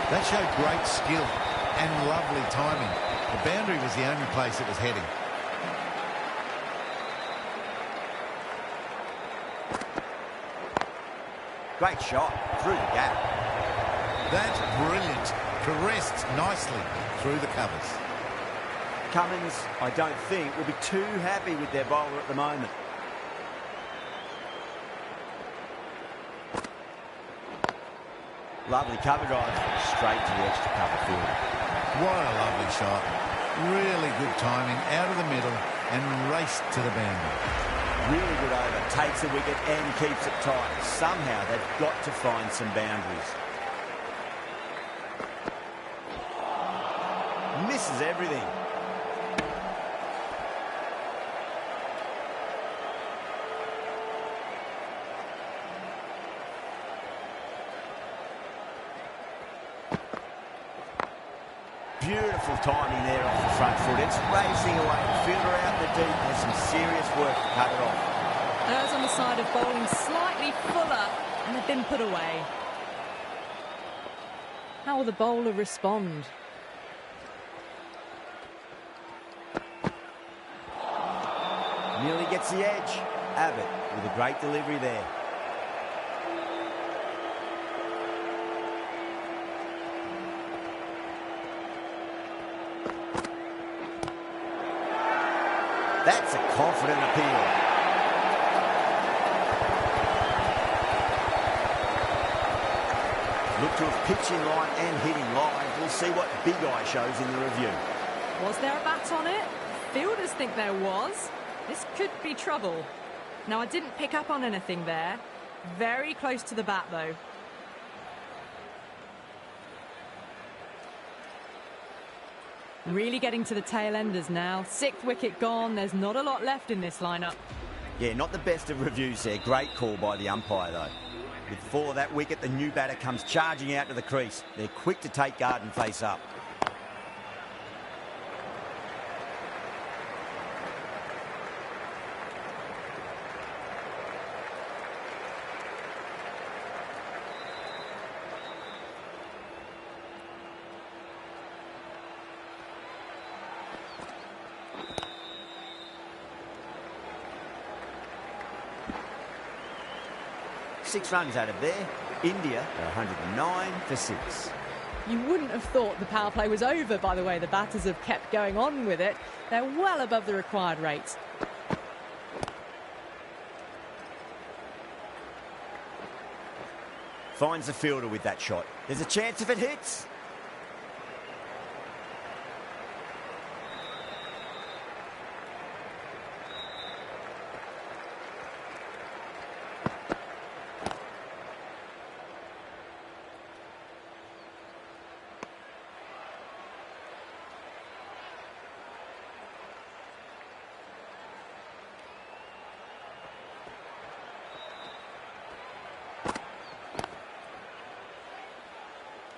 Speaker 4: That showed great skill and lovely timing. The boundary was the only place it was heading.
Speaker 1: Great shot through the gap.
Speaker 4: That's brilliant. Caressed nicely through the covers.
Speaker 1: Cummins, I don't think, will be too happy with their bowler at the moment. Lovely cover drive, straight to the extra cover field.
Speaker 4: What a lovely shot. Really good timing, out of the middle and raced to the boundary.
Speaker 1: Really good over, takes the wicket and keeps it tight. Somehow they've got to find some boundaries. Misses everything. Beautiful timing there off the front foot. It's racing away. Fielder out in the deep. There's some serious work to cut it off.
Speaker 2: Those on the side of bowling slightly fuller, and they've been put away. How will the bowler respond?
Speaker 1: Nearly gets the edge. Abbott with a great delivery there. That's a confident appeal. Look to have pitched in line and hitting live. We'll see what Big Eye shows in the review.
Speaker 2: Was there a bat on it? Fielders think there was. This could be trouble. Now, I didn't pick up on anything there. Very close to the bat, though. Really getting to the tail enders now. 6th wicket gone. There's not a lot left in this lineup.
Speaker 1: Yeah, not the best of reviews there. Great call by the umpire, though. With 4 that wicket, the new batter comes charging out to the crease. They're quick to take guard and face up. Six runs out of there. India are 109 for 6.
Speaker 2: You wouldn't have thought the power play was over by the way the batters have kept going on with it. They're well above the required rates.
Speaker 1: Finds the fielder with that shot. There's a chance if it hits.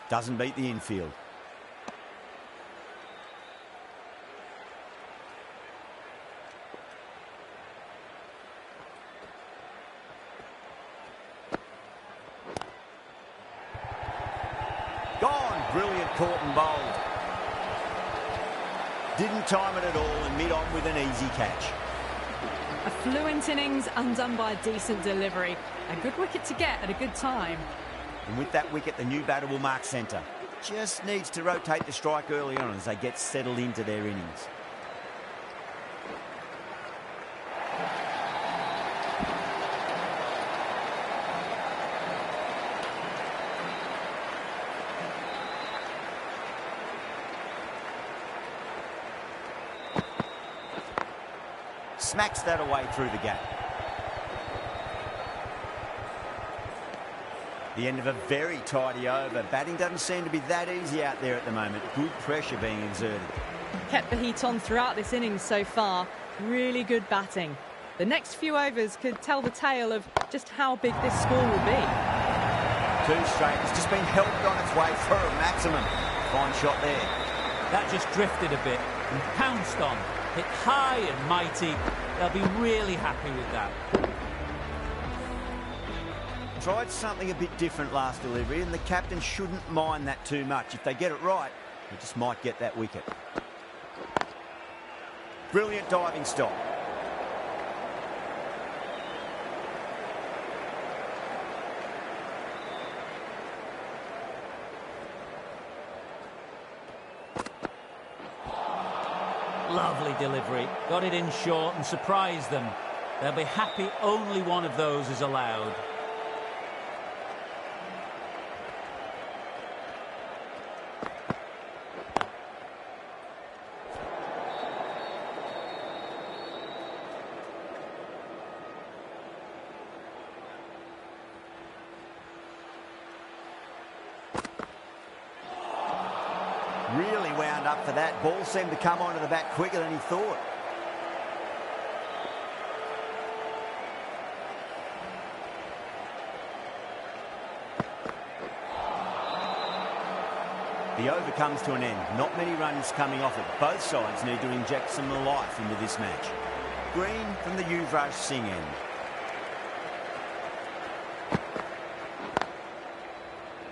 Speaker 1: Doesn't beat the infield. Gone. Brilliant caught and bowled. Didn't time it at all and mid-on with an easy catch.
Speaker 2: A fluent innings undone by a decent delivery. A good wicket to get at a good time.
Speaker 1: And with that wicket, the new batter will mark centre. Just needs to rotate the strike early on as they get settled into their innings. Smacks that away through the gap. The end of a very tidy over. Batting doesn't seem to be that easy out there at the moment. Good pressure being exerted.
Speaker 2: Kept the heat on throughout this innings so far. Really good batting. The next few overs could tell the tale of just how big this score will be.
Speaker 1: 2 straight. It's just been helped on its way for a maximum. Fine shot there.
Speaker 3: That just drifted a bit and pounced on. Hit high and mighty. They'll be really happy with that.
Speaker 1: Tried something a bit different last delivery, and the captain shouldn't mind that too much. If they get it right, they just might get that wicket. Brilliant diving stop.
Speaker 3: Lovely delivery. Got it in short and surprised them. They'll be happy only one of those is allowed.
Speaker 1: Really wound up for that. Ball seemed to come onto the bat quicker than he thought. The over comes to an end. Not many runs coming off it. Both sides need to inject some life into this match. Green from the Yuvraj Singh end.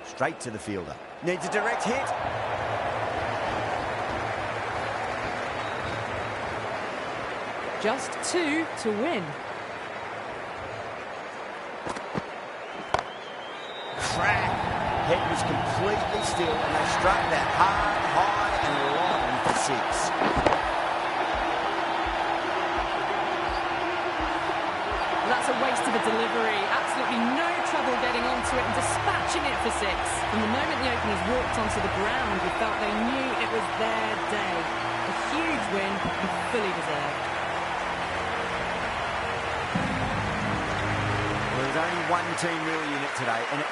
Speaker 1: Straight to the fielder. Needs a direct hit.
Speaker 2: Just 2 to win.
Speaker 1: Crack. Head was completely still and they struck that hard, high and long for 6.
Speaker 2: That's a waste of a delivery. Absolutely no trouble getting onto it and dispatching it for 6. From the moment the openers walked onto the ground, we felt they knew it was their day. A huge win and fully deserved.
Speaker 1: There's only one team really in it today, and it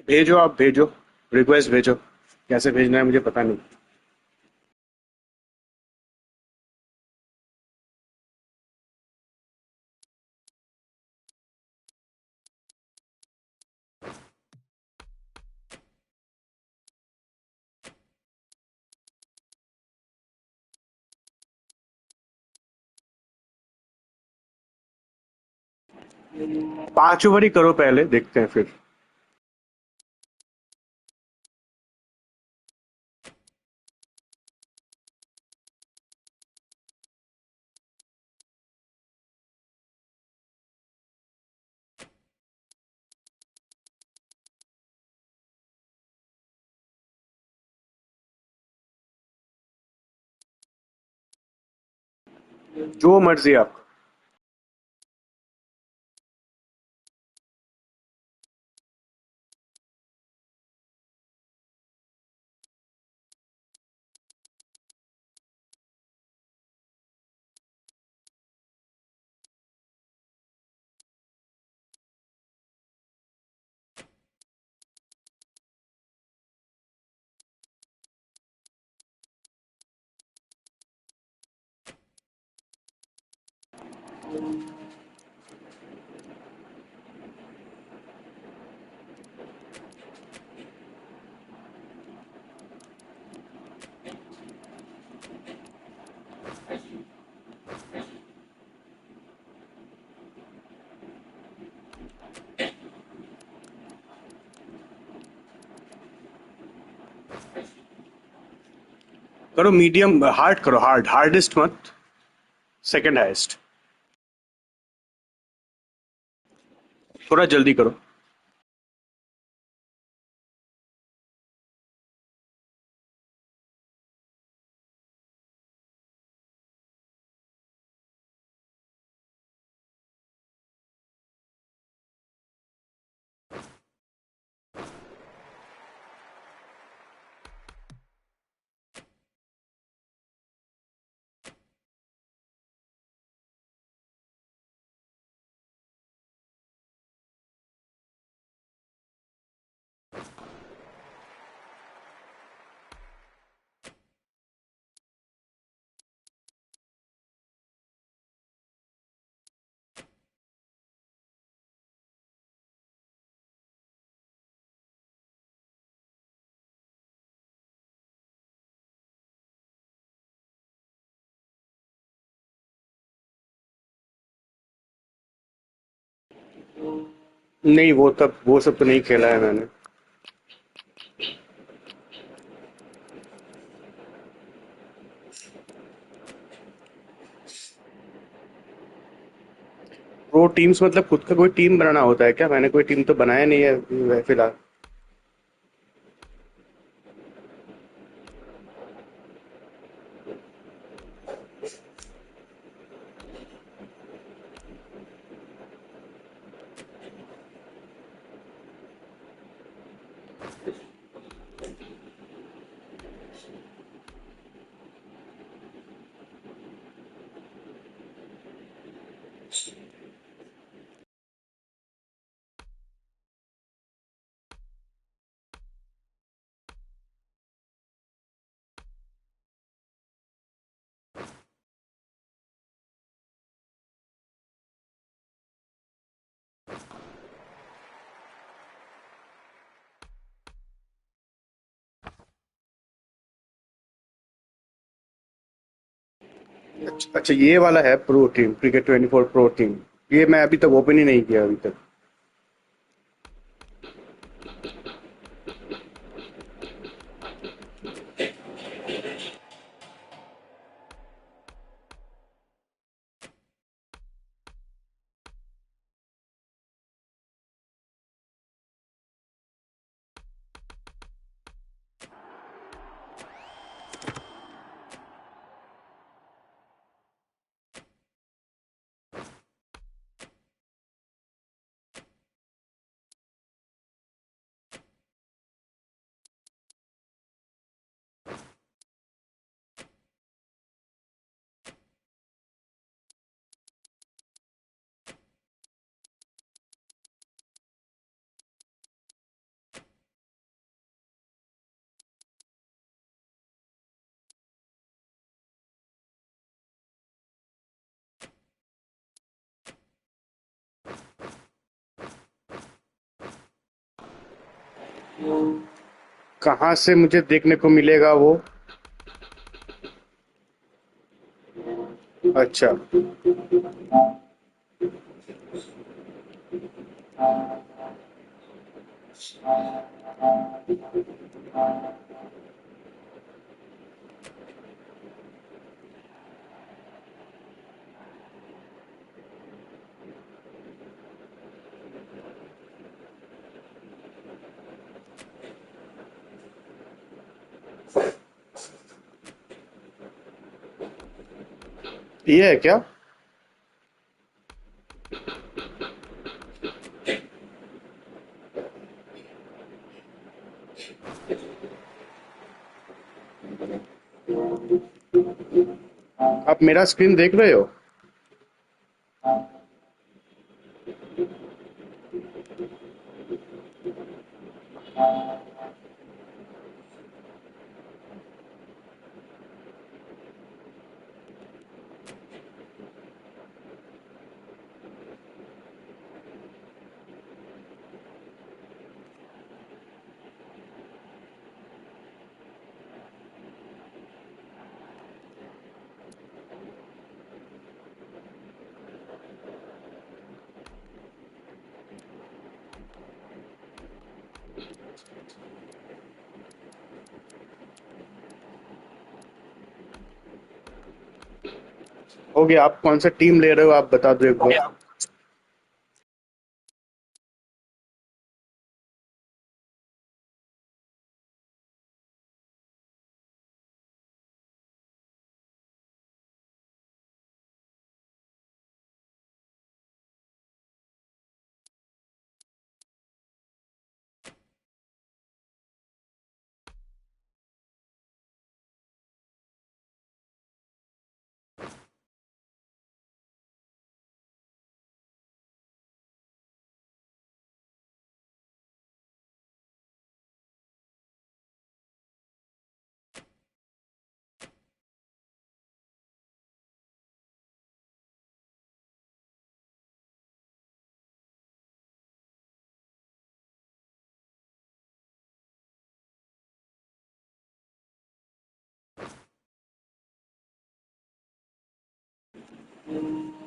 Speaker 5: भेजो, आप भेजो, request भेजो। कैसे भेजना है मुझे पता नहीं। 5 ओवर ही करो, पहले देखते हैं फिर। जो मर्जी आप। करो मीडियम, हार्ड करो, हार्डेस्ट मत, सेकंड हाईएस्ट। थोड़ा जल्दी करो। नहीं, वो सब तो नहीं खेला है मैंने। प्रो टीम्स मतलब खुद का कोई टीम बनाना होता है क्या? मैंने कोई टीम तो बनाया नहीं है फिलहाल। अच्छा, ये वाला है pro team, cricket 24 pro team. ये मैं अभी तक ओपन ही नहीं किया अभी तक। कहां से मुझे देखने को मिलेगा वो? अच्छा, ये है क्या? आप मेरा स्क्रीन देख रहे हो? हो गया। आप कौन सा टीम ले रहे हो, आप बता दो एक बार।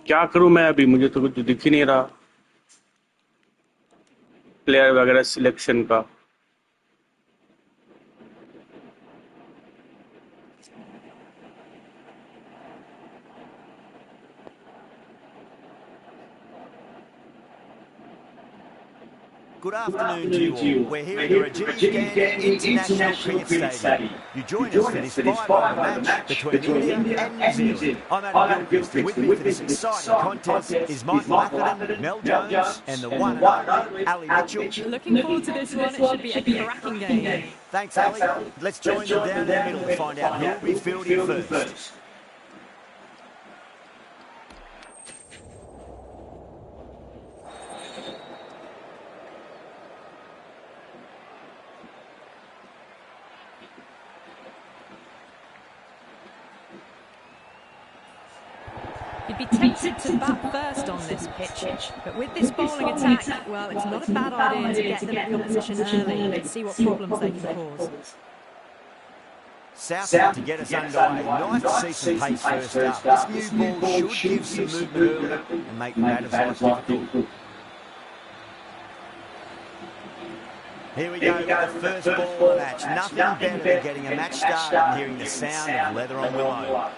Speaker 5: क्या करूं मैं अभी? मुझे तो कुछ दिख ही नहीं रहा प्लेयर वगैरह सिलेक्शन का।
Speaker 1: Good afternoon to you all. We're here at the Rajiv Gandhi International Cricket Stadium. You join us for this five-over match between India and New Zealand. I'm Adam Gilchrist, and with me for this exciting contest is Mike Matherton, Mel Jones and the one and only Ali Mitchell.
Speaker 2: Looking forward to this one. It should be a cracking game.
Speaker 1: Thanks, Ali. Let's join them down the middle to find out who will be fielding first.
Speaker 2: You'd be tempted to bat first on this pitch, but with this bowling attack, well, it's not a bad idea to get them in your position early and see what problems they can cause.
Speaker 1: South to get us underway. Nice to see some pace first up. This new ball should give some movement early and make the batter's life difficult. Here we go with the first ball of the match. Nothing better than getting a match started and hearing the sound of leather on willow.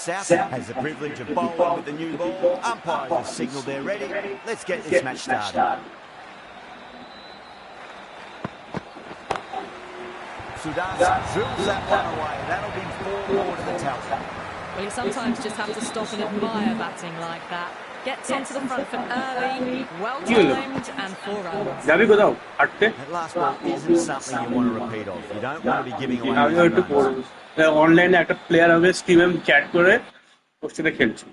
Speaker 1: South has the privilege of bowling with the new ball. Umpires have signalled they're ready. Let's get this match started. Sudas drills that one away. That'll be 4 more to the tally.
Speaker 2: Well, you sometimes just have to stop and admire batting like that. Gets onto the front foot early, well timed, and 4 runs.
Speaker 1: That last ball isn't something you want to repeat of. You don't want to be giving away runs.
Speaker 5: অনলাইনে একটা player হবে স্ট্রিমে chat করে ওর সাথে খেলছে।